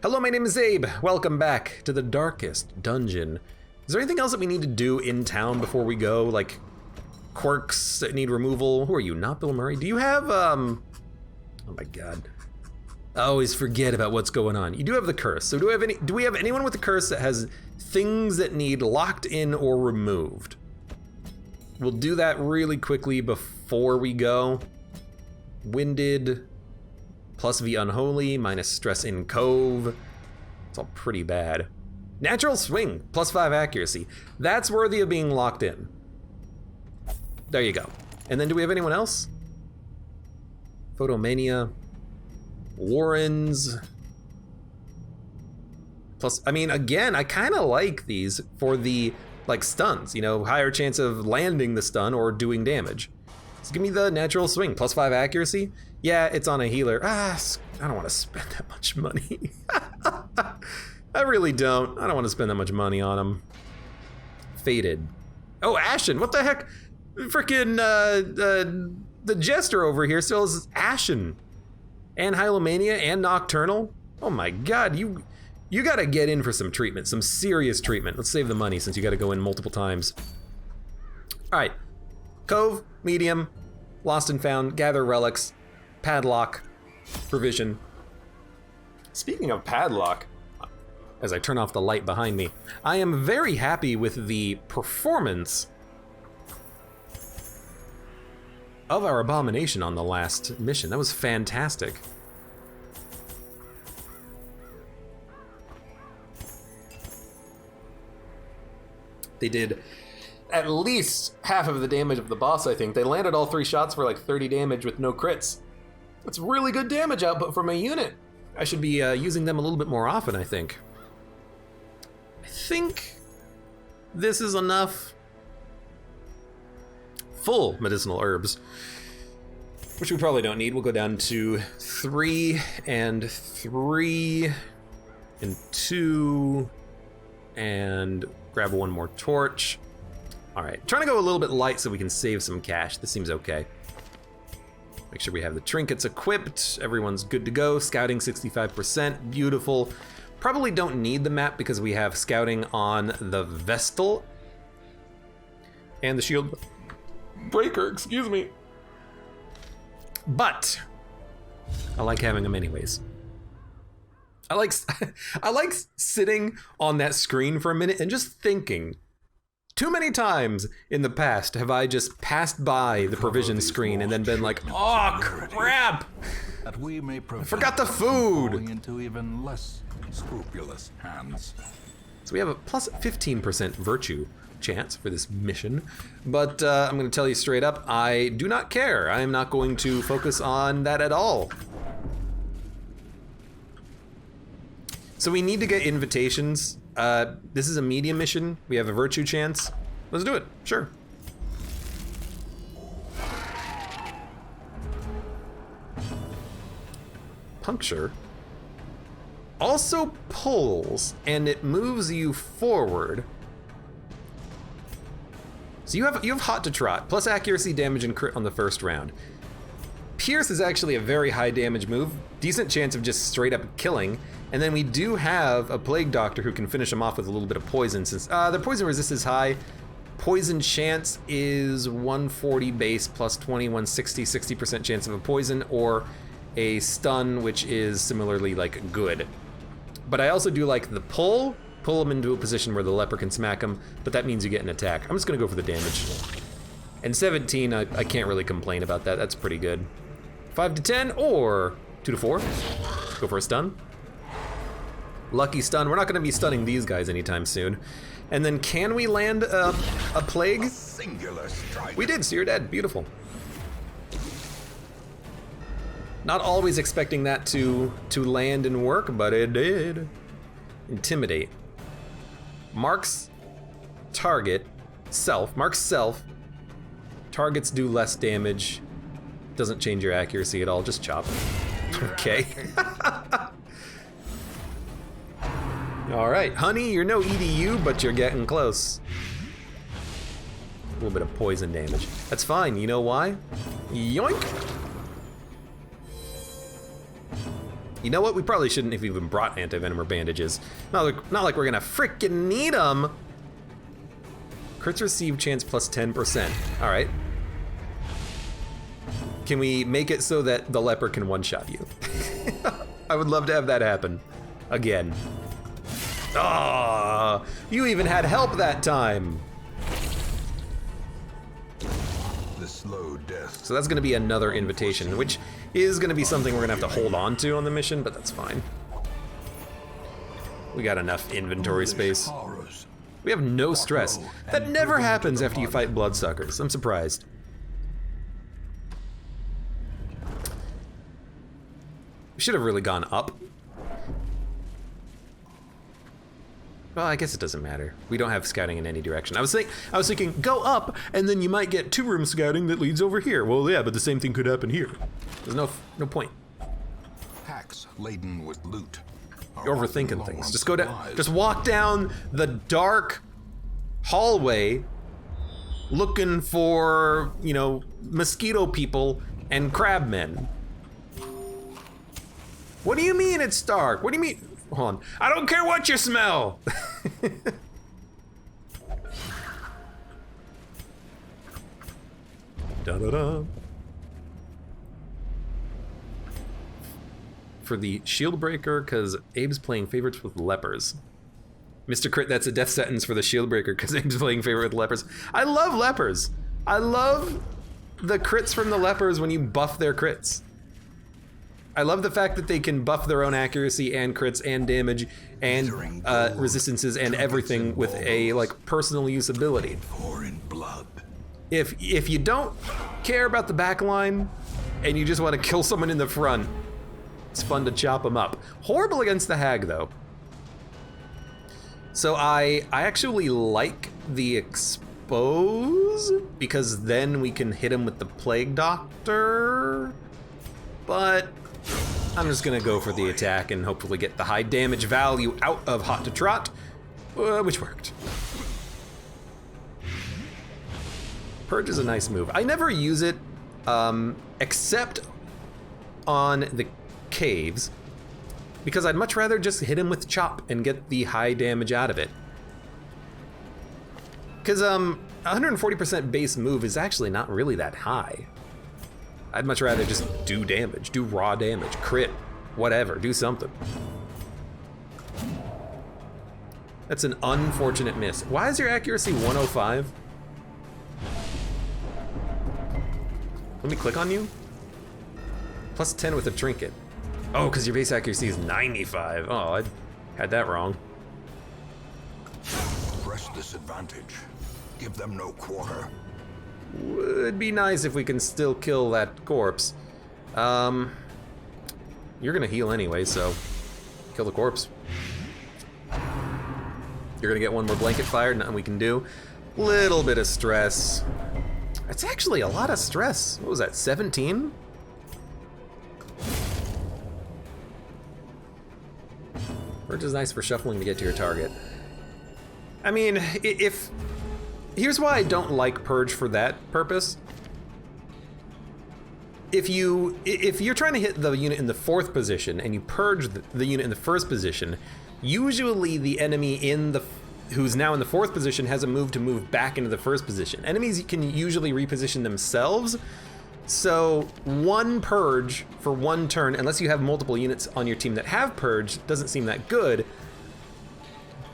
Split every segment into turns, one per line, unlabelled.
Hello, my name is Abe. Welcome back to the darkest dungeon. Is there anything else that we need to do in town before we go? Like quirks that need removal? Who are you? Not Bill Murray? Do you have, oh my God. I always forget about what's going on. You do have the curse. So do we have anyone with the curse that has things that need locked in or removed? We'll do that really quickly before we go. Winded, plus V Unholy, minus Stress in Cove. It's all pretty bad. Natural Swing, plus 5 accuracy. That's worthy of being locked in. There you go. And then do we have anyone else? Photomania, Warrens. Plus, I mean, again, I kind of like these for the, like, stuns, you know, higher chance of landing the stun or doing damage. So give me the Natural Swing, plus 5 accuracy. Yeah, it's on a healer. I don't want to spend that much money. I really don't. I don't want to spend that much money on him. Faded. Oh, Ashen, what the heck? Frickin' the Jester over here still has Ashen. And Hylomania and Nocturnal. Oh my God, you gotta get in for some treatment, some serious treatment. Let's save the money since you gotta go in multiple times. All right, Cove, Medium, Lost and Found, Gather Relics, Padlock, Provision. Speaking of Padlock, as I turn off the light behind me, I am very happy with the performance of our Abomination on the last mission. That was fantastic. They did at least half of the damage of the boss, I think. They landed all 3 shots for like 30 damage with no crits. That's really good damage output from a unit. I should be using them a little bit more often, I think. I think this is enough. Full medicinal herbs, which we probably don't need. We'll go down to 3 and 3 and 2 and grab one more torch. All right, trying to go a little bit light so we can save some cash. This seems okay. Make sure we have the trinkets equipped. Everyone's good to go. Scouting 65%, beautiful. Probably don't need the map because we have scouting on the Vestal and the shield breaker, excuse me. But I like having them anyways. I like sitting on that screen for a minute and just thinking. Too many times in the past have I just passed by the provision screen and then been like, oh crap!
That we may
I forgot the food!
falling into even less scrupulous hands.
So we have a plus 15% virtue chance for this mission, but I'm gonna tell you straight up, I do not care. I am not going to focus on that at all. So we need to get invitations. This is a medium mission. We have a virtue chance. Let's do it, sure. Puncture also pulls and it moves you forward. So you have hot to trot, plus accuracy, damage, and crit on the first round. Pierce is actually a very high damage move, decent chance of just straight up killing. And then we do have a Plague Doctor who can finish him off with a little bit of poison since their poison resist is high. Poison chance is 140 base plus 20, 160, 60% chance of a poison, or a stun, which is similarly like good. But I also do like the pull him into a position where the leper can smack him, but that means you get an attack. I'm just gonna go for the damage. And 17, I can't really complain about that. That's pretty good. 5 to 10 or 2 to 4. Go for a stun. Lucky stun. We're not going to be stunning these guys anytime soon. And then can we land a plague?
Singular strike.
We did, so you're dead. Beautiful. Not always expecting that to land and work, but it did. Intimidate. Marks target self. Marks self. Targets do less damage. Doesn't change your accuracy at all. Just chop. Okay. All right, honey, you're no EDU, but you're getting close. A little bit of poison damage. That's fine, you know why? Yoink! You know what? We probably shouldn't have even brought anti-venom or bandages. Not like we're gonna frickin' need them. Crits receive chance plus 10%. All right. Can we make it so that the leper can one-shot you? I would love to have that happen. Again. Ah, you even had help that time.
The slow death.
So that's gonna be another invitation, which is gonna be something we're gonna have to hold on to on the mission, but that's fine. We got enough inventory space.
Horrors.
We have no stress. That never happens after you fight bloodsuckers. I'm surprised. We should have really gone up. Well, I guess it doesn't matter. We don't have scouting in any direction. I was thinking, go up, and then you might get 2-room scouting that leads over here. Well, yeah, but the same thing could happen here. There's no point.
Packs laden with loot.
You're overthinking things. Just go down. Just walk down the dark hallway, looking for, you know, mosquito people and crabmen. What do you mean it's dark? What do you mean? Hold on. I don't care what you smell. Da-da-da. For the shield breaker, because Abe's playing favorites with lepers. Mr. Crit, that's a death sentence for the shield breaker, because Abe's playing favorite with lepers. I love lepers. I love the crits from the lepers when you buff their crits. I love the fact that they can buff their own accuracy and crits and damage and resistances and everything with a like personal use ability.
Pouring blood.
If you don't care about the back line and you just want to kill someone in the front, it's fun to chop them up. Horrible against the hag though. So I actually like the expose because then we can hit him with the plague doctor, but I'm just gonna go for the attack and hopefully get the high damage value out of Hot to Trot, which worked. Purge is a nice move. I never use it, except on the caves, because I'd much rather just hit him with Chop and get the high damage out of it. Because 140% base move is actually not really that high. I'd much rather just do damage, do raw damage, crit, whatever, do something. That's an unfortunate miss. Why is your accuracy 105? Let me click on you. Plus 10 with a trinket. Oh, because your base accuracy is 95. Oh, I had that wrong.
Press this advantage. Give them no quarter.
Would be nice if we can still kill that corpse. You're gonna heal anyway, so kill the corpse. You're gonna get one more blanket fire, nothing we can do. Little bit of stress. That's actually a lot of stress. What was that, 17? Purge is nice for shuffling to get to your target. I mean, here's why I don't like Purge for that purpose. If you're trying to hit the unit in the 4th position and you purge the unit in the 1st position, usually the enemy who's now in the 4th position has a move to move back into the 1st position. Enemies can usually reposition themselves, so one purge for one turn, unless you have multiple units on your team that have purge, doesn't seem that good.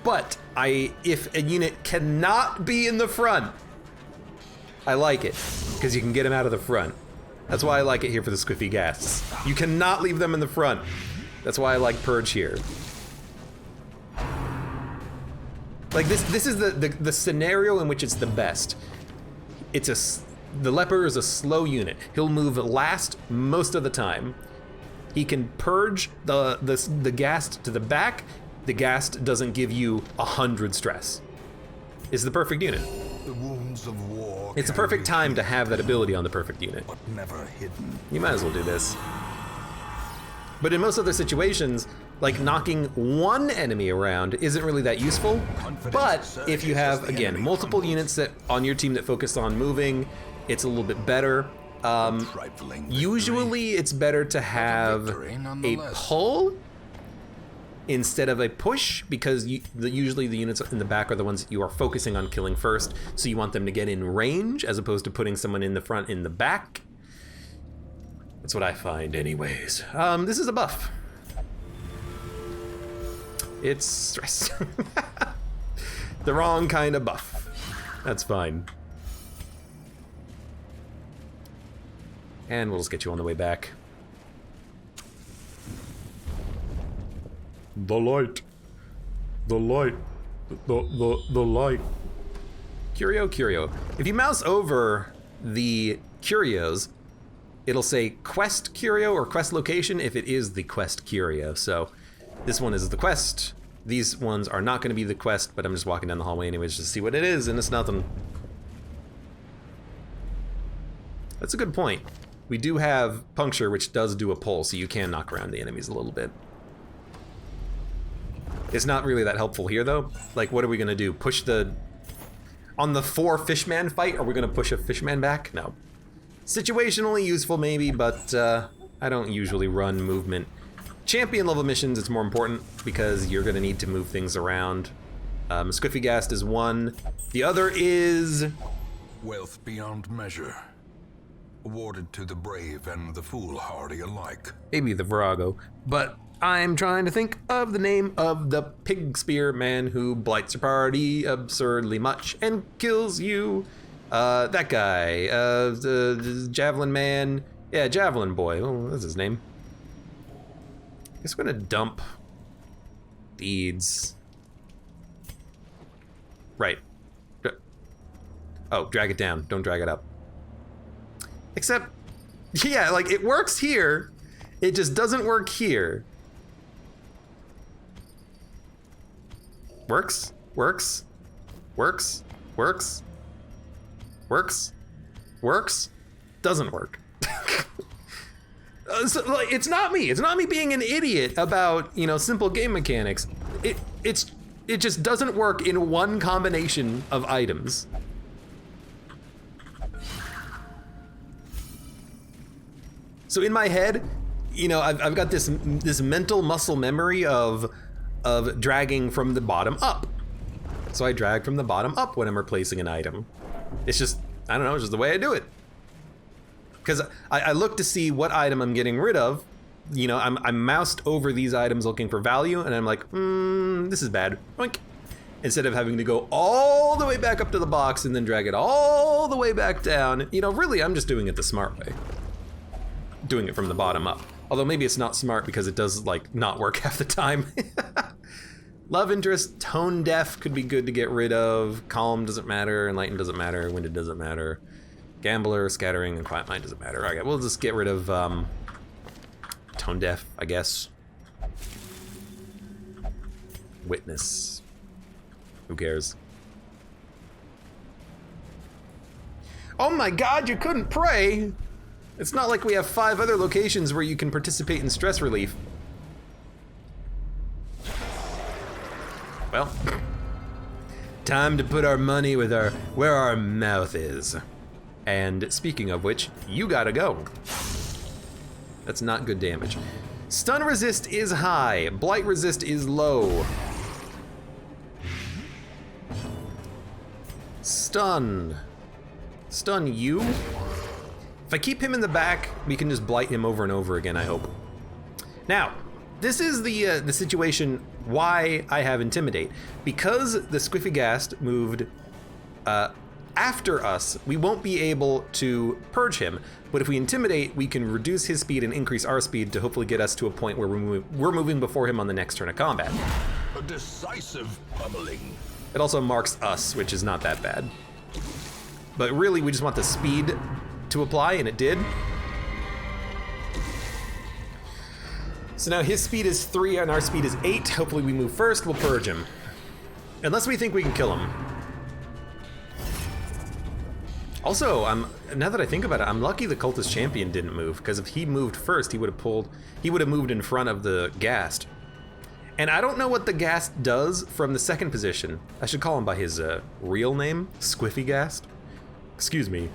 But if a unit cannot be in the front, I like it, because you can get them out of the front. That's why I like it here for the Squiffy Ghasts. You cannot leave them in the front. That's why I like Purge here. Like this is the scenario in which it's the best. The leper is a slow unit. He'll move last most of the time. He can purge the ghast to the back. The ghast doesn't give you 100 stress. It's the perfect unit.
The wounds of war.
It's a perfect time to have that ability on the perfect unit.
But never hidden.
You might as well do this. But in most other situations, like knocking one enemy around isn't really that useful. But if you have, again, multiple units that on your team that focus on moving, it's a little bit better.
Trifling
Usually it's better to have
victory
a
nonetheless.
pull instead of a push, because usually the units in the back are the ones that you are focusing on killing first, so you want them to get in range as opposed to putting someone in the front in the back. That's what I find anyways. This is a buff. It's stress. The wrong kind of buff. That's fine. And we'll just get you on the way back. The light. The light. The light. Curio. If you mouse over the curios, it'll say quest curio or quest location if it is the quest curio. So this one is the quest. These ones are not going to be the quest, but I'm just walking down the hallway anyways just to see what it is, and it's nothing. That's a good point. We do have puncture, which does do a pull, so you can knock around the enemies a little bit. It's not really that helpful here, though. Like, what are we gonna do? Push the... On the 4 fishman fight, are we gonna push a fishman back? No. Situationally useful, maybe, but I don't usually run movement. Champion level missions, it's more important, because you're gonna need to move things around. Squiffygast is one. The other is...
Wealth beyond measure. Awarded to the brave and the foolhardy alike.
Maybe the Virago, but I'm trying to think of the name of the pig spear man who blights your party absurdly much and kills you. That guy, the javelin man. Yeah, javelin boy. Oh, that's his name. I guess we're gonna dump beads. Right. Oh, drag it down. Don't drag it up. Except, yeah, like, it works here. It just doesn't work here. Works. Doesn't work. So, like, it's not me. It's not me being an idiot about, you know, simple game mechanics. It just doesn't work in one combination of items. So in my head, you know, I've got this mental muscle memory of dragging from the bottom up. So I drag from the bottom up when I'm replacing an item. It's just, I don't know, it's just the way I do it. Because I look to see what item I'm getting rid of. You know, I'm moused over these items looking for value, and I'm like, this is bad. Boink. Instead of having to go all the way back up to the box and then drag it all the way back down. You know, really, I'm just doing it the smart way. Doing it from the bottom up. Although maybe it's not smart because it does, like, not work half the time. Love interest, tone deaf could be good to get rid of. Calm doesn't matter, enlightened doesn't matter, winded doesn't matter. Gambler, scattering, and quiet mind doesn't matter. Okay, we'll just get rid of tone deaf, I guess. Witness. Who cares? Oh my god, you couldn't pray! It's not like we have 5 other locations where you can participate in stress relief. Well, time to put our money where our mouth is. And speaking of which, you gotta go. That's not good damage. Stun resist is high, blight resist is low. Stun you? If I keep him in the back, we can just blight him over and over again, I hope. Now, this is the situation why I have Intimidate. Because the Squiffygast moved after us, we won't be able to purge him. But if we Intimidate, we can reduce his speed and increase our speed to hopefully get us to a point where we're moving before him on the next turn of combat.
A decisive pummeling.
It also marks us, which is not that bad. But really, we just want the speed to apply, and it did. So now his speed is 3 and our speed is 8. Hopefully we move first, we'll purge him. Unless we think we can kill him. Also, now that I think about it, I'm lucky the Cultist Champion didn't move, because if he moved first, he would have moved in front of the Ghast. And I don't know what the Ghast does from the second position. I should call him by his real name, Squiffygast. Excuse me.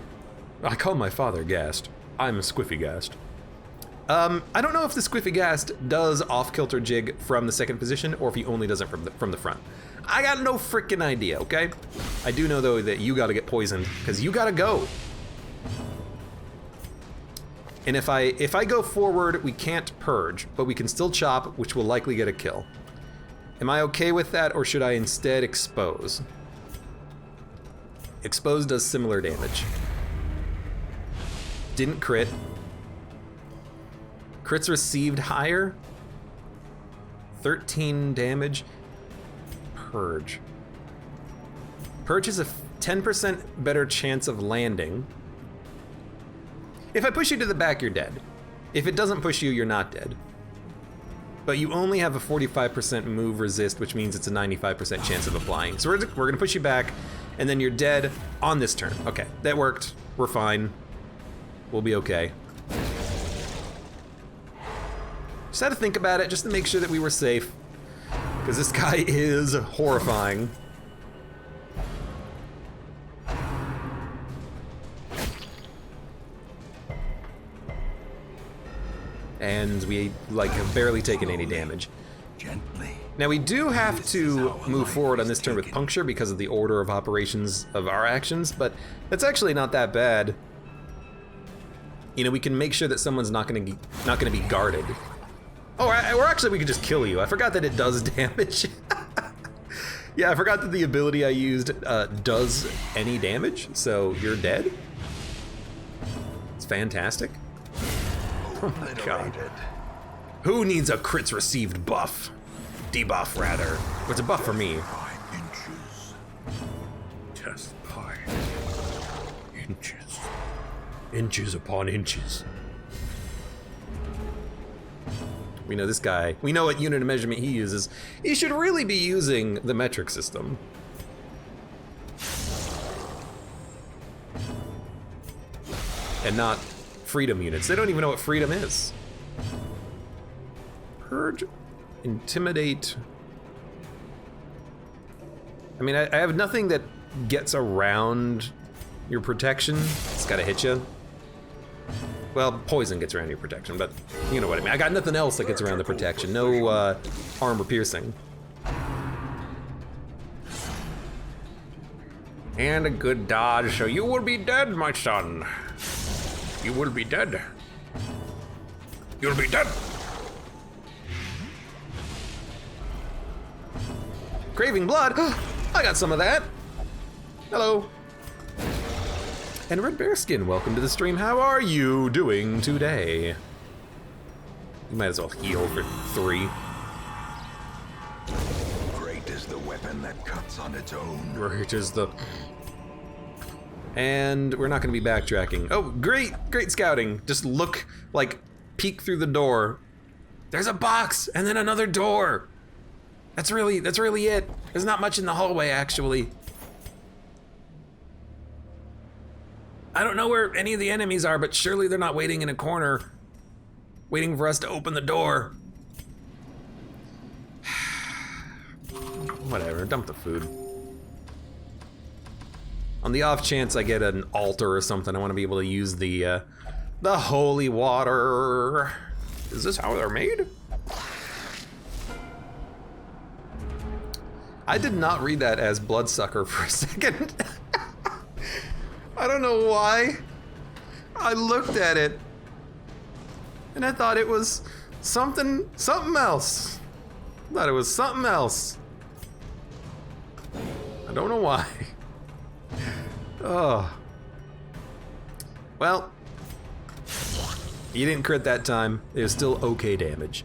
I call my father Gast. I'm Squiffy Gast. I don't know if the Squiffy Gast does off-kilter jig from the second position or if he only does it from the front. I got no freaking idea, okay? I do know though that you gotta get poisoned because you gotta go. And if I go forward, we can't purge, but we can still chop, which will likely get a kill. Am I okay with that, or should I instead expose? Expose does similar damage. Didn't crit. Crits received higher. 13 damage. Purge. Purge has a 10% better chance of landing. If I push you to the back, you're dead. If it doesn't push you, you're not dead. But you only have a 45% move resist, which means it's a 95% chance of applying. So we're gonna push you back, and then you're dead on this turn. Okay, that worked. We're fine. We'll be okay. Just had to think about it, just to make sure that we were safe. Because this guy is horrifying. And we have barely taken any damage.
Gently.
Now we do have to move forward on this turn with puncture because of the order of operations of our actions, but that's actually not that bad. You know, we can make sure that someone's not gonna be guarded. Oh, or actually we could just kill you. I forgot that it does damage. Yeah, I forgot that the ability I used does any damage, so you're dead. It's fantastic. Oh my god. Who needs a crits received buff? Debuff, rather. It's a buff for me.
By inches. Test by inches.
Inches upon inches. We know this guy. We know what unit of measurement he uses. He should really be using the metric system. And not freedom units. They don't even know what freedom is. Purge, intimidate. I mean, I have nothing that gets around your protection. It's gotta hit you. Well, poison gets around your protection, but you know what I mean. I got nothing else that gets around the protection. No armor piercing. And a good dodge, so you will be dead, my son. You will be dead. You'll be dead. Craving blood. I got some of that. Hello. And Red Bearskin, welcome to the stream. How are you doing today? You might as well heal for 3.
Great is the weapon that cuts on its own.
Great is the... And we're not gonna be backtracking. Oh, great scouting. Just look, peek through the door. There's a box, and then another door. That's really it. There's not much in the hallway, actually. I don't know where any of the enemies are, but surely they're not waiting in a corner, waiting for us to open the door. Whatever, dump the food. On the off chance I get an altar or something, I want to be able to use the holy water. Is this how they're made? I did not read that as bloodsucker for a second. I don't know why. I looked at it and I thought it was something else. I thought it was something else. I don't know why. Oh. Well, you didn't crit that time. It was still okay damage.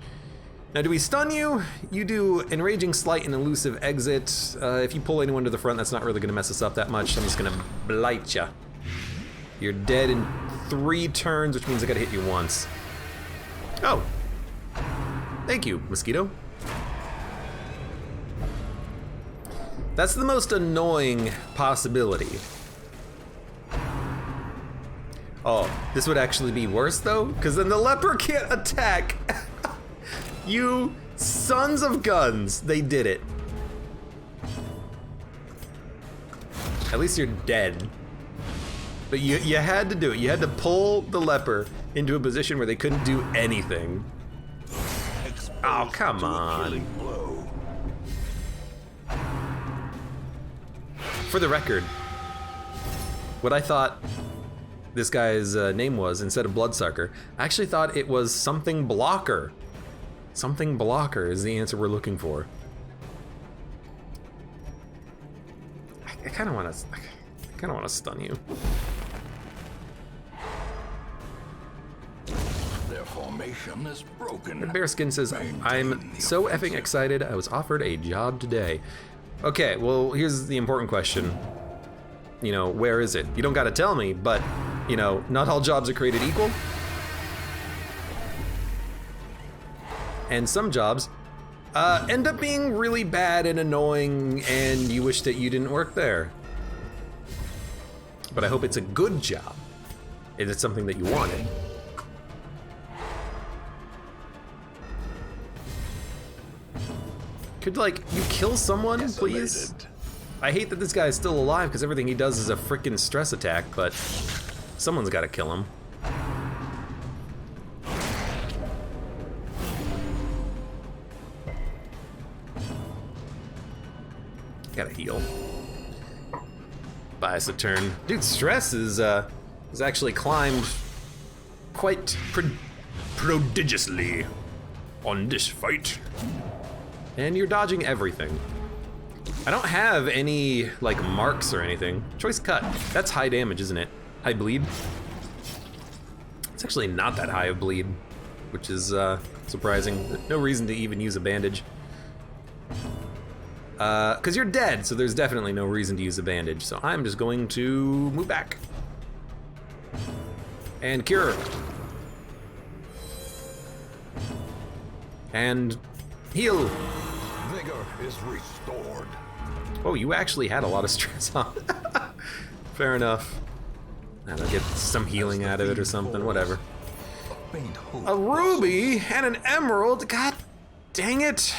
Now, do we stun you? You do Enraging Slight and Elusive Exit. If you pull anyone to the front, that's not really gonna mess us up that much. I'm just gonna blight ya. You're dead in 3 turns, which means I gotta hit you once. Oh. Thank you, Mosquito. That's the most annoying possibility. Oh, this would actually be worse though, because then the leper can't attack. You sons of guns, they did it. At least you're dead. But you had to do it. You had to pull the leper into a position where they couldn't do anything. Oh, come on. For the record, what I thought this guy's name was instead of Bloodsucker, I actually thought it was something blocker. Something blocker is the answer we're looking for. I kind of want to stun you.
Their formation is broken.
Bearskin says, I'm so effing excited. I was offered a job today. Okay, well, here's the important question. You know, where is it? You don't gotta tell me, but, you know, not all jobs are created equal. And some jobs end up being really bad and annoying, and you wish that you didn't work there. But I hope it's a good job. If it's something that you wanted. Could, like, you kill someone, please? I hate that this guy is still alive because everything he does is a freaking stress attack, but someone's gotta kill him. Gotta heal. Buy us a turn. Dude, stress is actually climbed quite prodigiously on this fight. And you're dodging everything. I don't have any, like, marks or anything. Choice cut. That's high damage, isn't it? High bleed? It's actually not that high of bleed, which is surprising. No reason to even use a bandage. Because you're dead, so there's definitely no reason to use a bandage. So I'm just going to move back. And cure. And heal.
Vigor is restored.
Oh, you actually had a lot of stress on. Fair enough. And I'll get some healing out of it or something, whatever. A ruby and an emerald? God dang it.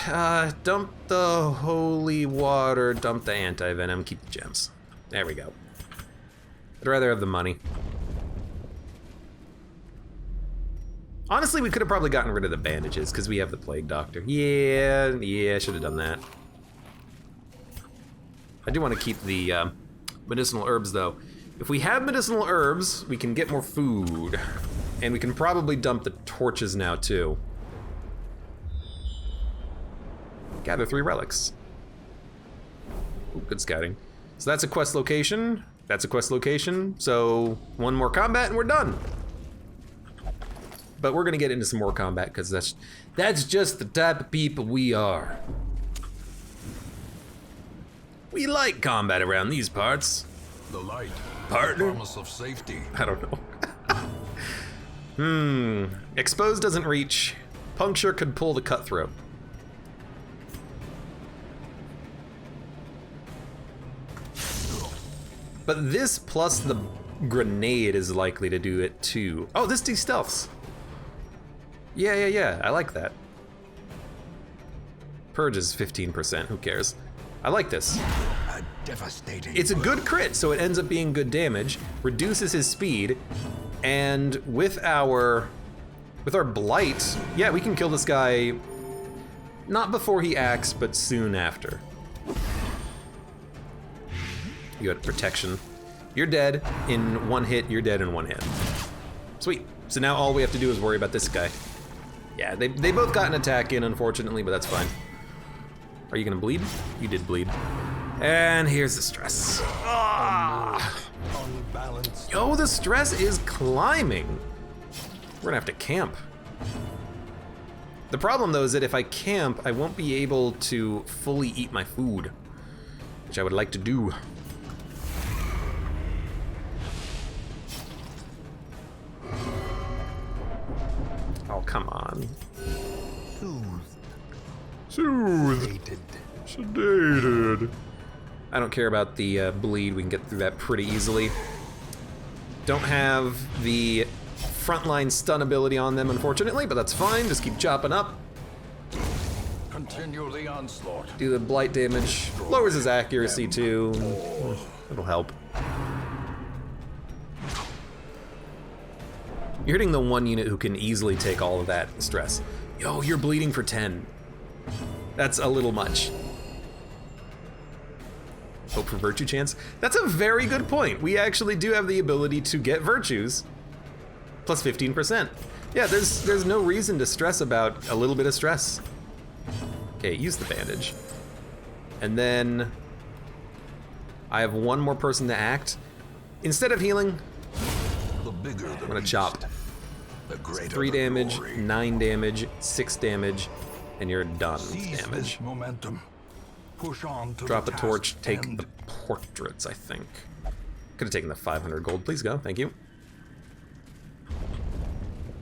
Dump the holy water, dump the anti-venom, keep the gems. There we go. I'd rather have the money. Honestly, we could have probably gotten rid of the bandages because we have the plague doctor. Yeah, I should have done that. I do want to keep the medicinal herbs though. If we have medicinal herbs, we can get more food. And we can probably dump the torches now too. Gather 3 relics. Ooh, good scouting. So that's a quest location. That's a quest location. So 1 more combat and we're done. But we're gonna get into some more combat because that's just the type of people we are. We like combat around these parts.
The light.
Partner?
The promise of safety.
I don't know. Exposed doesn't reach. Puncture could pull the cutthroat. But this plus the grenade is likely to do it too. Oh, this de-stealths. Yeah, I like that. Purge is 15%, who cares? I like this.
A devastating.
It's a good crit, so it ends up being good damage, reduces his speed, and with our blight, yeah, we can kill this guy not before he acts, but soon after. You had protection. You're dead in 1 hit, you're dead in 1 hit. Sweet. So now all we have to do is worry about this guy. Yeah, they both got an attack in, unfortunately, but that's fine. Are you gonna bleed? You did bleed. And here's the stress. Yo, the stress is climbing. We're gonna have to camp. The problem though is that if I camp, I won't be able to fully eat my food, which I would like to do. Oh, come on. Soothed. Sedated. I don't care about the bleed. We can get through that pretty easily. Don't have the frontline stun ability on them, unfortunately, but that's fine. Just keep chopping up.
Continue the onslaught.
Do the blight damage. Lowers his accuracy too. It'll help. You're hitting the one unit who can easily take all of that stress. Yo, you're bleeding for 10. That's a little much. Hope for virtue chance. That's a very good point. We actually do have the ability to get virtues plus 15%. Yeah, there's no reason to stress about a little bit of stress. Okay, use the bandage. And then I have one more person to act. Instead of healing,
The bigger the
I'm gonna
beast,
chop.
the greater
3
the
damage,
glory.
9 damage, 6 damage, and you're done with
Seize
damage.
this momentum. Push on to
Drop
the
a torch,
task
take
and
the portraits, I think. Could have taken the 500 gold. Please go, thank you.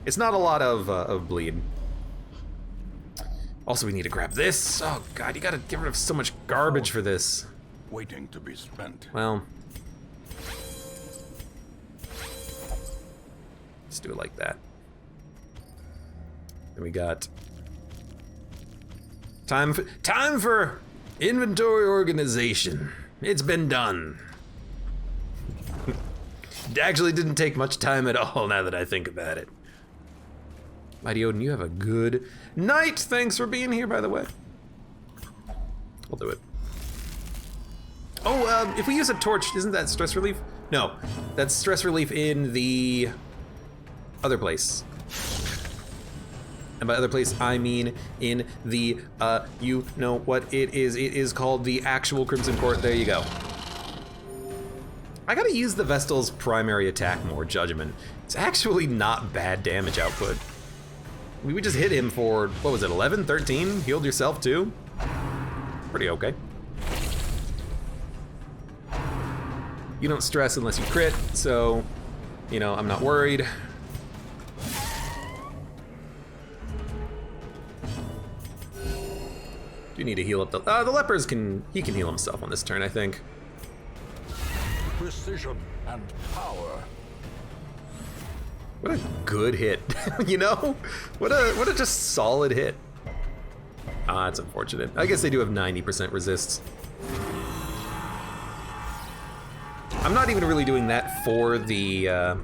It's not a lot of bleed. Also, we need to grab this. Oh god, you gotta get rid of so much garbage for this.
waiting to be spent.
Well, let's do it like that. Then we got time for inventory organization. It's been done. It actually didn't take much time at all now that I think about it. Mighty Odin, you have a good night. Thanks for being here, by the way. We'll do it. Oh, if we use a torch, isn't that stress relief? No, that's stress relief in the other place. And by other place, I mean in the, you know what it is. It is called the actual Crimson Court. There you go. I gotta use the Vestal's primary attack more, Judgment. It's actually not bad damage output. We just hit him for, what was it, 11, 13? Healed yourself too? Pretty okay. You don't stress unless you crit, so, you know, I'm not worried. Do need to heal up the lepers he can heal himself on this turn, I think.
Precision and power.
What a good hit, you know? What a just solid hit. Ah, that's unfortunate. I guess they do have 90% resists. I'm not even really doing that for the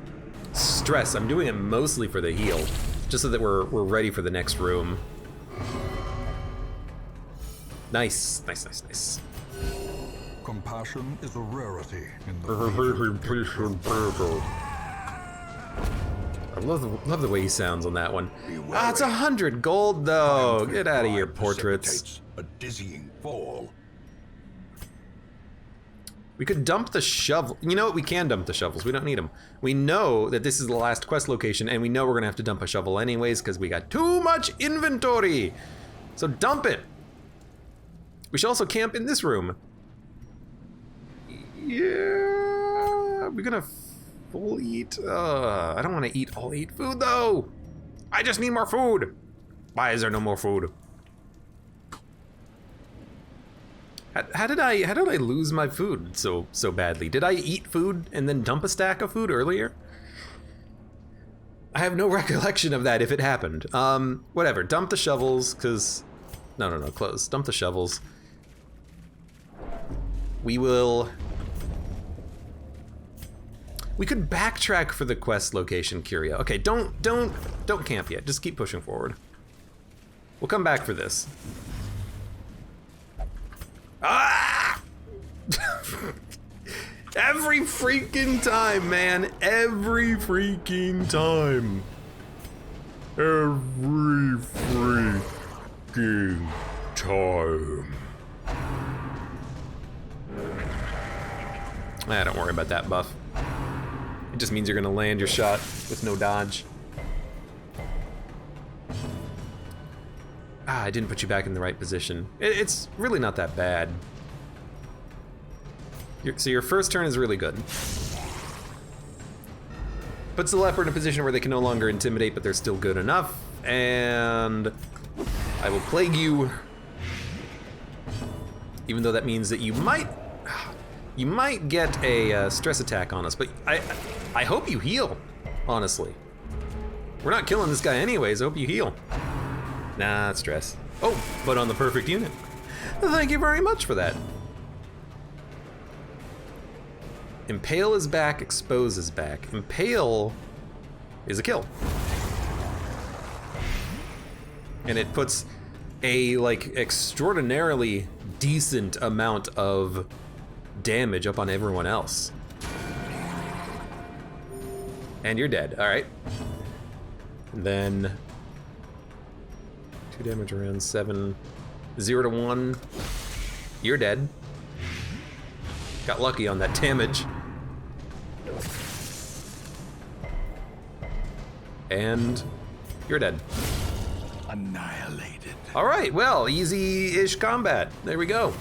stress. I'm doing it mostly for the heal, just so that we're ready for the next room. Nice, nice, nice, nice.
Compassion is a rarity in the
I love the way he sounds on that one.
Be
Ah, it's
wary.
100 gold though.
Conflict
Get out of here,
pride
portraits.
precipitates a dizzying fall.
We could dump the shovel. You know what? We can dump the shovels. We don't need them. We know that this is the last quest location, and we know we're gonna have to dump a shovel anyways because we got too much inventory. So dump it. We should also camp in this room. Yeah, we're gonna full eat. I don't want to eat all 8 food though. I just need more food. Why is there no more food? How did I lose my food so badly? Did I eat food and then dump a stack of food earlier? I have no recollection of that if it happened. Whatever. Dump the shovels, cause no, close. Dump the shovels. We could backtrack for the quest location, Curio. Okay, don't camp yet. Just keep pushing forward. We'll come back for this. Ah! Every freaking time, man. Every freaking time. Every freaking time. Don't worry about that buff. It just means you're gonna land your shot with no dodge. Ah, I didn't put you back in the right position. It's really not that bad. So your first turn is really good. Puts the leper in a position where they can no longer intimidate, but they're still good enough. And I will plague you. Even though that means that you might get a stress attack on us, but I hope you heal, honestly. We're not killing this guy anyways, I hope you heal. Nah, it's stress. Oh, but on the perfect unit. Thank you very much for that. Impale is back, Expose is back. Impale is a kill. And it puts a like extraordinarily decent amount of damage up on everyone else. And you're dead, all right. And then 2 damage around 7, 0 to 1. You're dead. Got lucky on that damage. And you're dead.
Annihilated.
All right, well, easy-ish combat. There we go.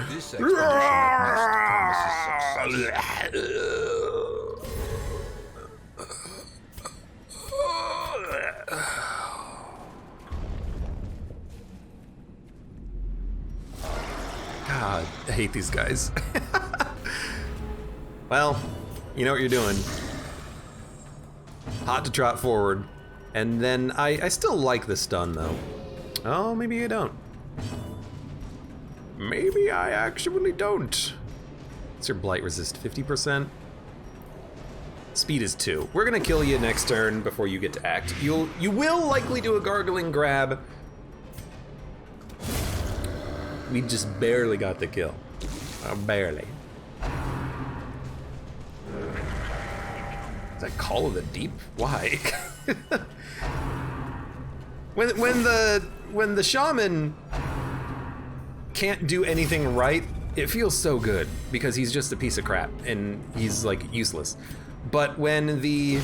This expedition at least promises success.
God, I hate these guys. Well, you know what you're doing. Hot to trot forward. And then I still like the stun though. Oh, maybe I don't. Maybe I actually don't. What's your blight resist? 50%? Speed is 2. We're gonna kill you next turn before you get to act. You will likely do a gargling grab. We just barely got the kill. Barely. Is that Call of the Deep? Why? when the shaman can't do anything right, it feels so good because he's just a piece of crap and he's like useless. But when the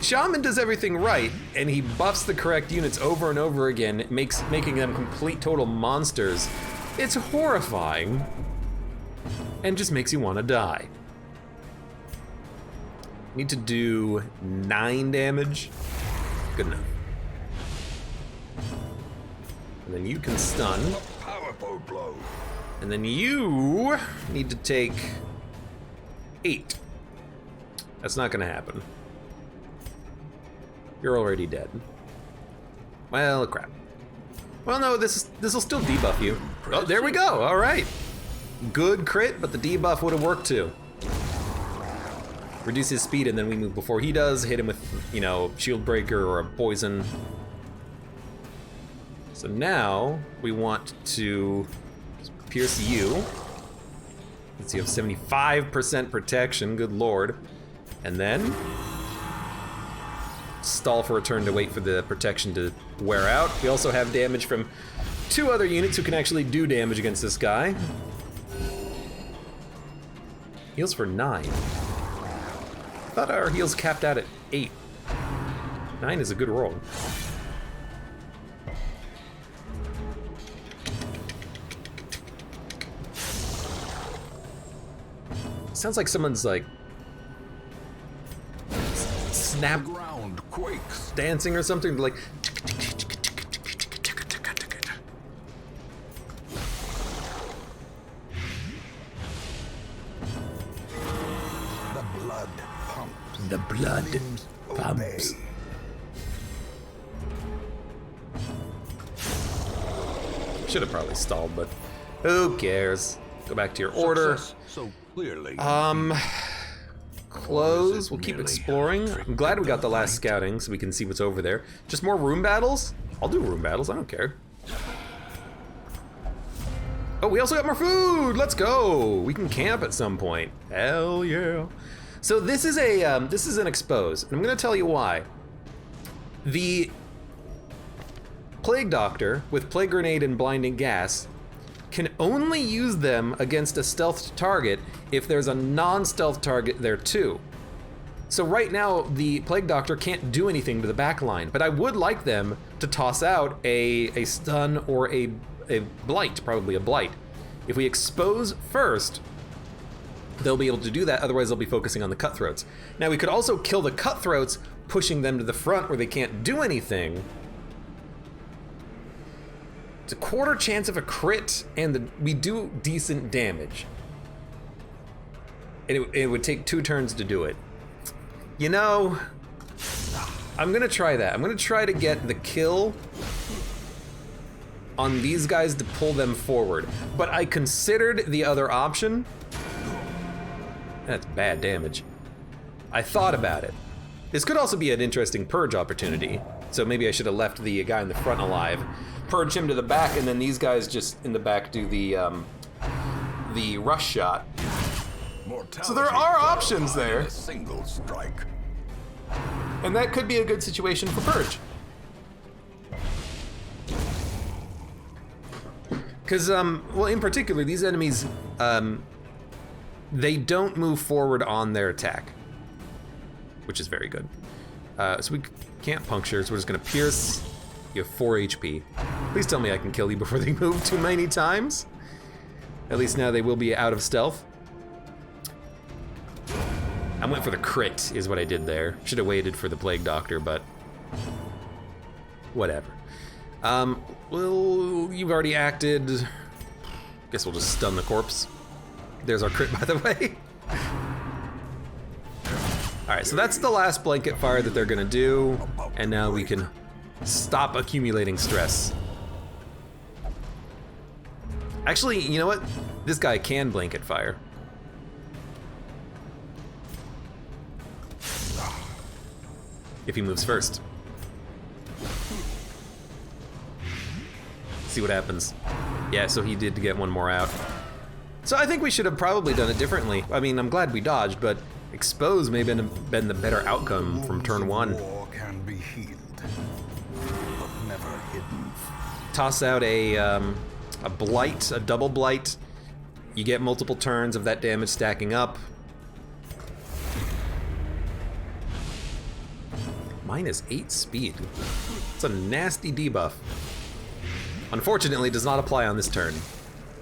shaman does everything right and he buffs the correct units over and over again, making them complete total monsters, it's horrifying and just makes you want to die. Need to do 9 damage. Good enough. And then you can stun.
A powerful blow.
And then you need to take 8. That's not gonna happen. You're already dead. Well, crap. Well, no, this will still debuff you. Oh, there we go. All right. Good crit, but the debuff would have worked too. Reduce his speed, and then we move before he does. Hit him with, you know, shield breaker or a poison. So now we want to pierce you. Let's see, you have 75% protection. Good lord. And then stall for a turn to wait for the protection to wear out. We also have damage from 2 other units who can actually do damage against this guy. Heals for 9. I thought our heals capped out at 8. 9 is a good roll. Sounds like someone's like snap
Ground quakes.
dancing or something, like
The blood pumps.
the blood
Limbs
pumps.
obey.
Should have probably stalled, but who cares? Go back to your order.
Success so clearly.
Close. We'll keep exploring. I'm glad we got the last scouting so we can see what's over there. Just more room battles? I'll do room battles. I don't care. Oh, we also got more food. Let's go. We can camp at some point. Hell yeah. So this is an expose, and I'm gonna tell you why. The Plague Doctor with Plague Grenade and Blinding Gas can only use them against a stealthed target if there's a non-stealth target there too. So right now, the Plague Doctor can't do anything to the back line, but I would like them to toss out a stun or a blight, probably a blight. If we expose first, they'll be able to do that, otherwise they'll be focusing on the cutthroats. Now we could also kill the cutthroats, pushing them to the front where they can't do anything. It's a 1/4 chance of a crit, and we do decent damage. And it would take 2 turns to do it. You know, I'm gonna try that. I'm gonna try to get the kill on these guys to pull them forward. But I considered the other option. That's bad damage. I thought about it. This could also be an interesting purge opportunity. So maybe I should have left the guy in the front alive, purge him to the back, and then these guys just in the back do the rush shot. So there are options there.
A single strike.
And that could be a good situation for purge. Because, well, in particular, these enemies, they don't move forward on their attack, which is very good. So we can't puncture, so we're just gonna pierce. You have 4 HP. Please tell me I can kill you before they move too many times. At least now they will be out of stealth. I went for the crit, is what I did there. Should have waited for the Plague Doctor, but whatever. Well, you've already acted. Guess we'll just stun the corpse. There's our crit, by the way. All right, so that's the last blanket fire that they're gonna do, and now we can stop accumulating stress. Actually, you know what? This guy can blanket fire. If he moves first. See what happens. Yeah, so he did get one more out. So I think we should have probably done it differently. I mean, I'm glad we dodged, but expose may have been the better outcome from turn 1.
War can be healed, but never hidden.
Toss out a blight, a double blight. You get multiple turns of that damage stacking up. -8 speed. It's a nasty debuff. Unfortunately, does not apply on this turn.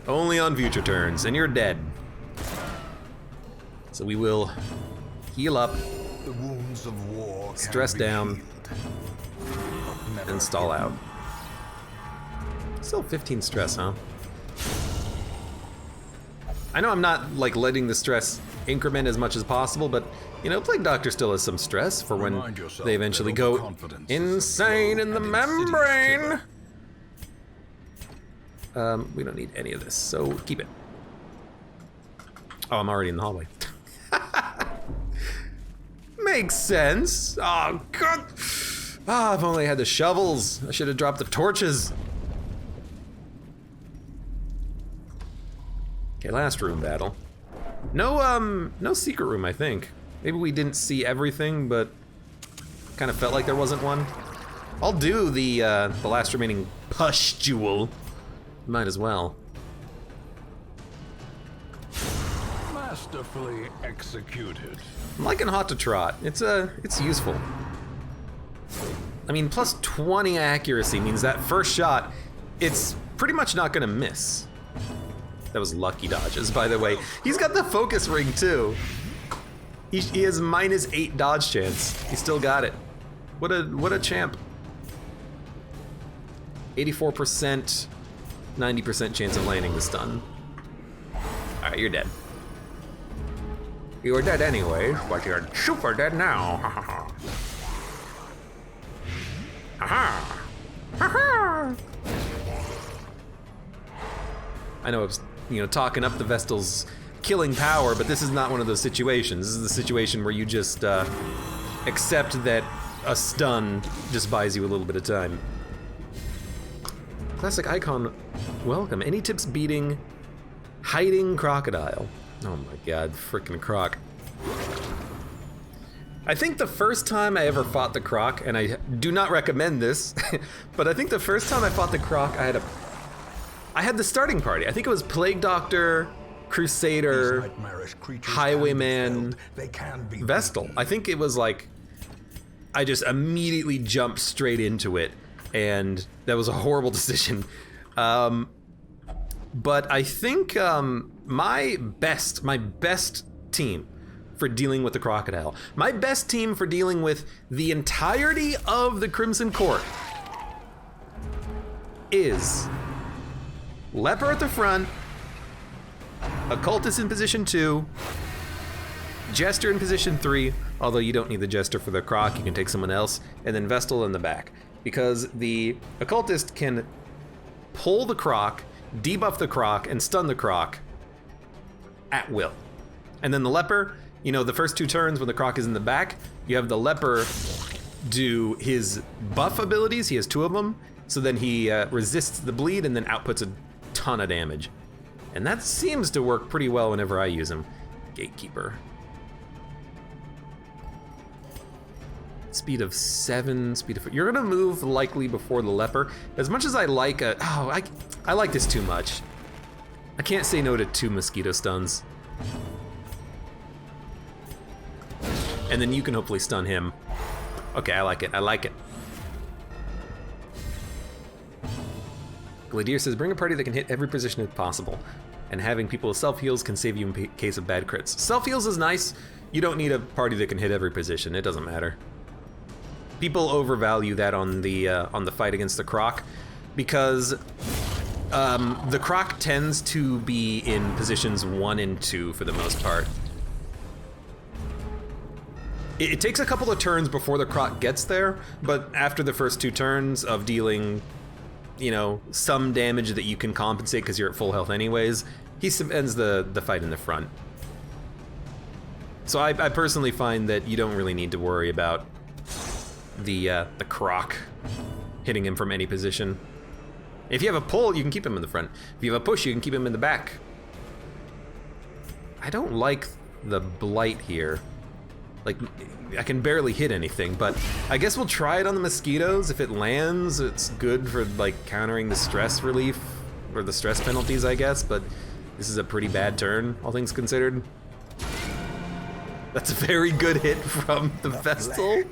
Only on future turns, and you're dead. So we will heal up,
The wounds of war can
stress
be
down,
healed, but never
and stall
hidden.
out. Still 15 stress, huh? I know I'm not like letting the stress increment as much as possible, but you know, Plague Doctor still has some stress for when
Remind yourself
they eventually
that
go
overconfidence is a
insane
slow
in the
and insidious
membrane.
killer.
We don't need any of this, so keep it. Oh, I'm already in the hallway. Makes sense. Oh, God. Ah, if only I had the shovels. I should have dropped the torches. Okay, last room battle. No secret room, I think. Maybe we didn't see everything, but kind of felt like there wasn't one. I'll do the last remaining pustule. Might as well.
Masterfully executed.
I'm liking Hot to Trot. It's useful. I mean, plus 20 accuracy means that first shot, it's pretty much not gonna miss. That was lucky dodges, by the way. He's got the focus ring too. He has -8 dodge chance. He still got it. What a champ. 84%, 90% chance of landing the stun. All right, you're dead. You were dead anyway, but you're super dead now. Ha ha ha. Ha ha. I know I was, talking up the Vestal's killing power, but this is not one of those situations. This is the situation where you just accept that a stun just buys you a little bit of time. Classic icon, welcome. Any tips beating hiding crocodile? Oh my God, frickin' croc. I think the first time I ever fought the croc, and I do not recommend this, but I think the first time I fought the croc, I had the starting party. I think it was Plague Doctor, Crusader,
These nightmarish creatures
Highwayman,
can be felled. They can be
Vestal.
beaten.
I think it was like, I just immediately jumped straight into it, and that was a horrible decision. But I think my best team for dealing with the crocodile, my best team for dealing with the entirety of the Crimson Court is Leper at the front, Occultist in position 2, Jester in position 3, although you don't need the Jester for the croc, you can take someone else, and then Vestal in the back. Because the Occultist can pull the croc, debuff the croc, and stun the croc at will. And then the leper, you know, the first 2 turns when the croc is in the back, you have the leper do his buff abilities. He has 2 of them. So then he resists the bleed and then outputs a ton of damage. And that seems to work pretty well whenever I use him. Gatekeeper. Speed of 7, speed of 4. You're gonna move likely before the leper. As much as I like I like this too much. I can't say no to 2 mosquito stuns. And then you can hopefully stun him. Okay, I like it, I like it. Gladier says, bring a party that can hit every position if possible. And having people with self-heals can save you in case of bad crits. Self-heals is nice. You don't need a party that can hit every position, it doesn't matter. People overvalue that on the fight against the croc because the croc tends to be in positions 1 and 2 for the most part. It takes a couple of turns before the croc gets there, but after the first 2 turns of dealing, you know, some damage that you can compensate because you're at full health anyways, he ends the fight in the front. So I personally find that you don't really need to worry about the croc hitting him from any position. If you have a pull, you can keep him in the front. If you have a push, you can keep him in the back. I don't like the blight here. Like, I can barely hit anything, but I guess we'll try it on the mosquitoes. If it lands, it's good for like countering the stress relief or the stress penalties, I guess, but this is a pretty bad turn, all things considered. That's a very good hit from the Vestal.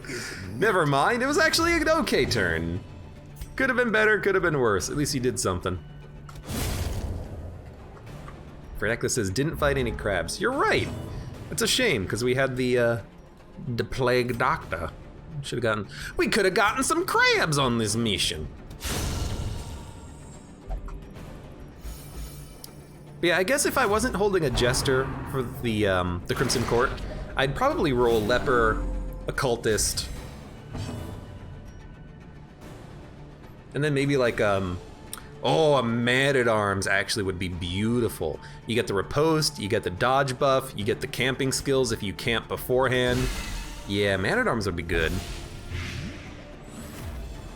Never mind, it was actually an okay turn. Could have been better, could have been worse. At least he did something. Fredekla says, didn't fight any crabs. You're right. It's a shame, because we had the plague doctor. We could have gotten some crabs on this mission. But yeah, I guess if I wasn't holding a jester for the Crimson Court, I'd probably roll leper, occultist, and then maybe like oh, a man-at-arms actually would be beautiful. You get the riposte, you get the dodge buff, you get the camping skills if you camp beforehand. Yeah, man-at-arms would be good.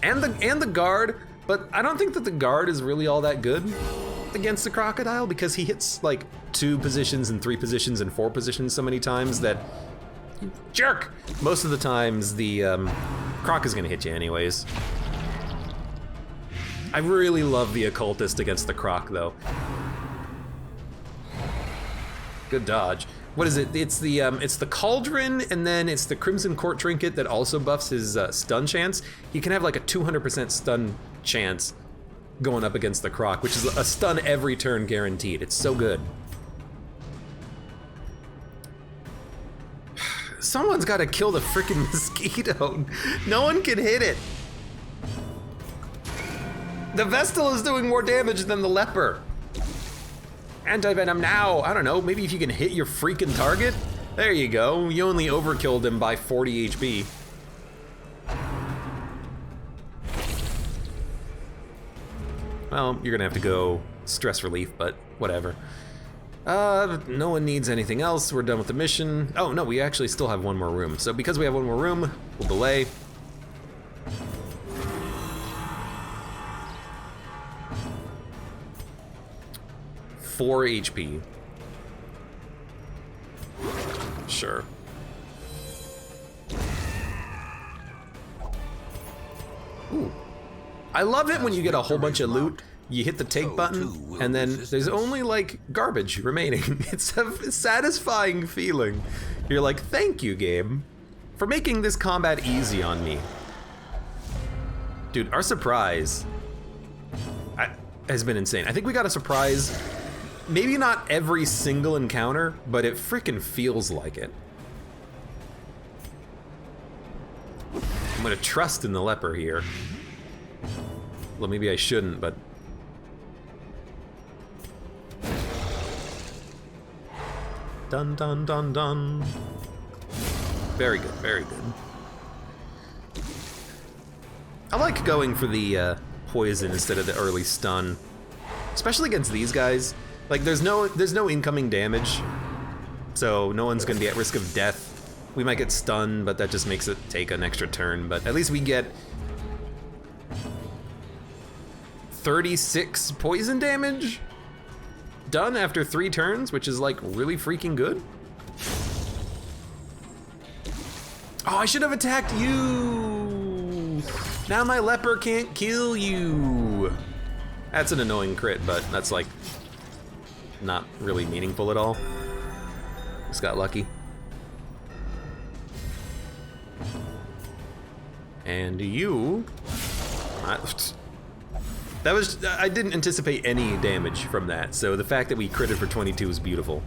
And the guard, but I don't think that the guard is really all that good against the crocodile because he hits like 2 positions and 3 positions and 4 positions so many times that jerk. Most of the times the croc is gonna hit you anyways. I really love the occultist against the croc though. Good dodge. What is it? It's the cauldron, and then it's the Crimson Court trinket that also buffs his stun chance. He can have like a 200% stun chance going up against the croc, which is a stun every turn guaranteed. It's so good. Someone's got to kill the freaking mosquito. No one can hit it. The Vestal is doing more damage than the leper. Anti-venom now. I don't know, maybe if you can hit your freaking target? There you go. You only overkilled him by 40 HP. Well, you're gonna have to go stress relief, but whatever. No one needs anything else. We're done with the mission. Oh no, we actually still have one more room. So because we have one more room, we'll delay. Four HP. Sure. Ooh. I love it when you get a whole bunch of loot, you hit the take button, and then there's only like garbage remaining. It's a satisfying feeling. You're like, thank you, game, for making this combat easy on me. Dude, our surprise has been insane. I think we got a surprise, maybe not every single encounter, but it freaking feels like it. I'm gonna trust in the leper here. Well, maybe I shouldn't, but... Dun dun dun dun. Very good, very good. I like going for the poison instead of the early stun. Especially against these guys. Like, there's no incoming damage, so no one's gonna be at risk of death. We might get stunned, but that just makes it take an extra turn. But at least we get 36 poison damage done after 3 turns, which is like really freaking good. Oh, I should have attacked you. Now my leper can't kill you. That's an annoying crit, but that's like not really meaningful at all. Just got lucky. And you, I didn't anticipate any damage from that, so the fact that we critted for 22 is beautiful.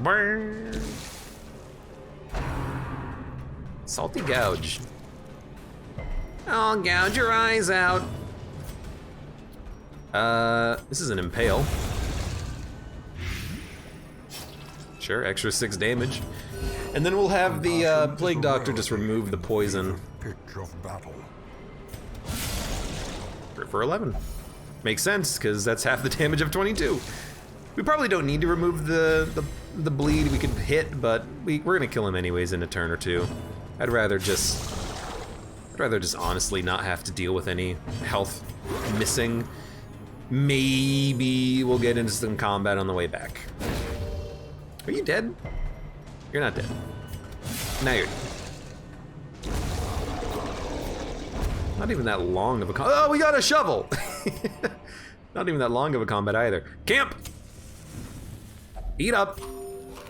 Burn. Salty gouge. I'll gouge your eyes out. This is an impale. Sure, extra 6 damage. And then we'll have the Plague Doctor just remove the poison. For 11. Makes sense, because that's half the damage of 22. We probably don't need to remove the bleed. We could hit, but we're gonna kill him anyways in a turn or two. I'd rather just honestly not have to deal with any health missing. Maybe we'll get into some combat on the way back. Are you dead? You're not dead. Now you're dead. Not even that long of a oh, we got a shovel! Not even that long of a combat either. Camp! Eat up.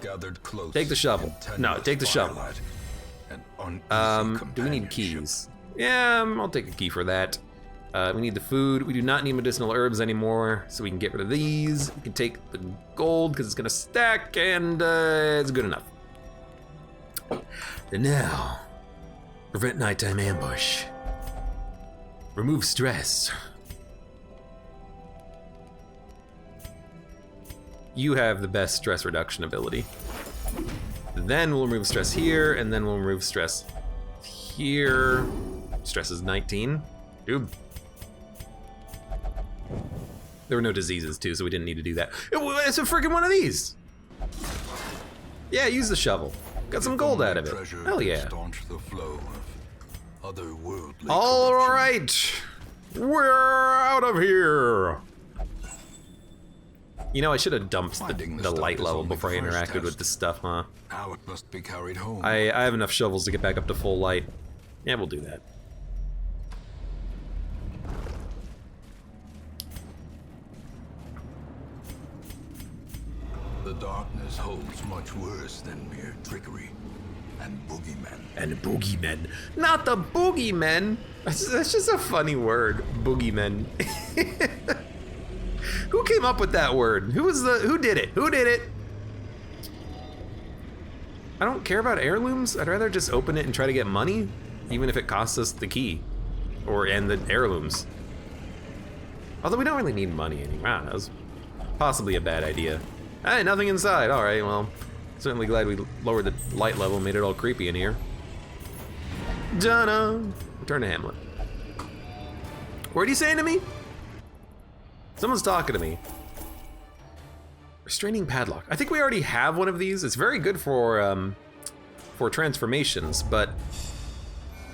Gathered close.
Take the shovel. No, take the shovel. Do we need keys? Yeah, I'll take a key for that. We need the food. We do not need medicinal herbs anymore, so we can get rid of these. We can take the gold because it's gonna stack, and it's good enough. And now, prevent nighttime ambush. Remove stress. You have the best stress reduction ability. Then we'll remove stress here, and then we'll remove stress here. Stress is 19. Dude. There were no diseases too, so we didn't need to do that. It's a freaking one of these. Yeah, use the shovel. Got some gold out of it. Hell yeah. All right, we're out of here. You know, I should have dumped the light level before I interacted with this stuff, huh?
Now it must be carried home.
I have enough shovels to get back up to full light. Yeah, we'll do that.
The darkness holds much worse than mere trickery and boogeymen.
And boogeymen. Not the boogeymen! That's just a funny word, boogeymen. Who came up with that word? Who did it? Who did it? I don't care about heirlooms. I'd rather just open it and try to get money, even if it costs us the key. And the heirlooms. Although we don't really need money anymore. Wow, that was possibly a bad idea. Hey, nothing inside. All right, well, certainly glad we lowered the light level, made it all creepy in here. Donna, return to Hamlet. What are you saying to me? Someone's talking to me. Restraining padlock. I think we already have one of these. It's very good for transformations, but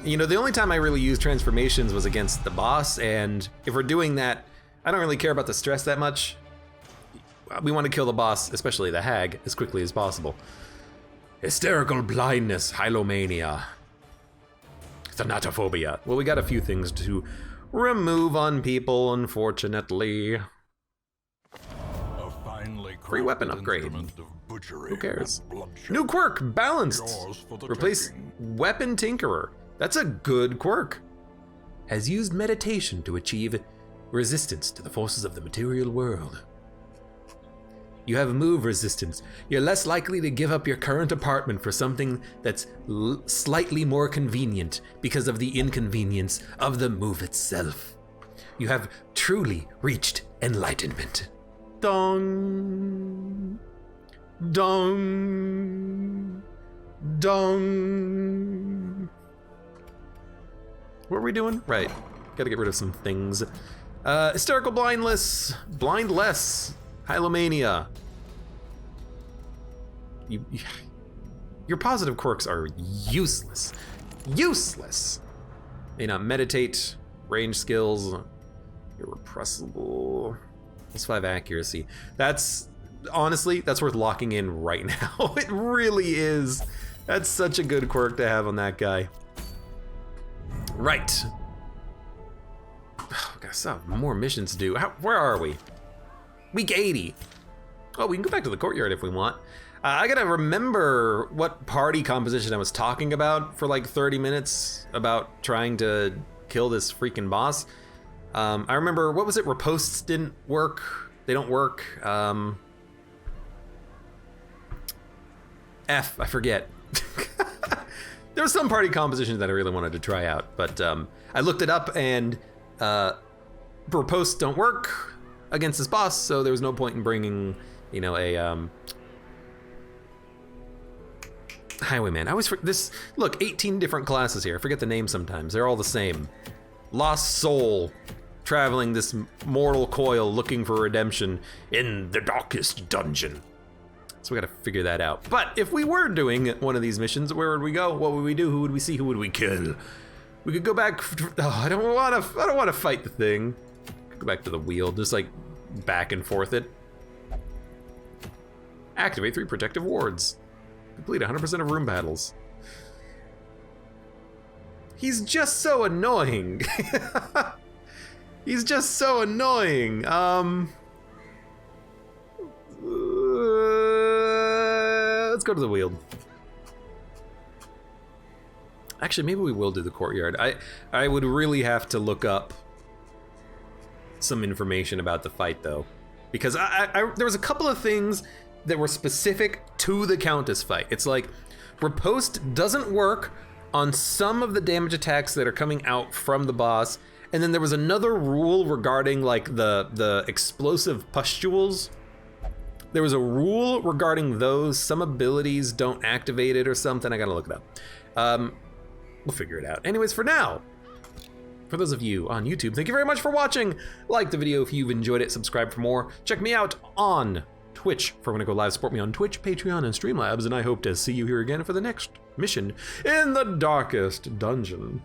you know, the only time I really used transformations was against the boss, and if we're doing that, I don't really care about the stress that much. We want to kill the boss, especially the hag, as quickly as possible. Hysterical blindness, hylomania, thanatophobia. Well, we got a few things to remove on people, unfortunately. Free weapon upgrade. Who cares? New quirk, balanced. Replace weapon tinkerer. That's a good quirk. Has used meditation to achieve resistance to the forces of the material world. You have move resistance. You're less likely to give up your current apartment for something that's slightly more convenient because of the inconvenience of the move itself. You have truly reached enlightenment. Dong. Dong. Dong. What are we doing? Right. Gotta get rid of some things. Hysterical blindless. Blindless. Hylomania. Your positive quirks are useless. Useless. May not meditate. Range skills. Irrepressible. +5 accuracy. That's, honestly, that's worth locking in right now. It really is. That's such a good quirk to have on that guy. Right. Oh, I still have more missions to do. Where are we? Week 80. Oh, we can go back to the courtyard if we want. I gotta remember what party composition I was talking about for like 30 minutes about trying to kill this freaking boss. I remember, what was it? Riposts didn't work. They don't work. F, I forget. There were some party compositions that I really wanted to try out, but I looked it up and riposts don't work against this boss, so there was no point in bringing, you know, a highwayman. I always this. Look, 18 different classes here. I forget the name sometimes. They're all the same. Lost soul, traveling this mortal coil, looking for redemption in the darkest dungeon. So we gotta figure that out. But if we were doing one of these missions, where would we go? What would we do? Who would we see? Who would we kill? We could go back. Oh, I don't want to fight the thing. Go back to the wheel, just like back and forth it. Activate 3 protective wards. Complete 100% of room battles. He's just so annoying. He's just so annoying. Let's go to the wheel. Actually, maybe we will do the courtyard. I would really have to look up some information about the fight, though, because there was a couple of things that were specific to the Countess fight. It's like, riposte doesn't work on some of the damage attacks that are coming out from the boss, and then there was another rule regarding like the explosive pustules. There was a rule regarding those. Some abilities don't activate it or something. I gotta look it up. We'll figure it out. Anyways, for now, for those of you on YouTube, thank you very much for watching. Like the video if you've enjoyed it. Subscribe for more. Check me out on Twitch for when I go live. Support me on Twitch, Patreon, and Streamlabs, and I hope to see you here again for the next mission in the darkest dungeon.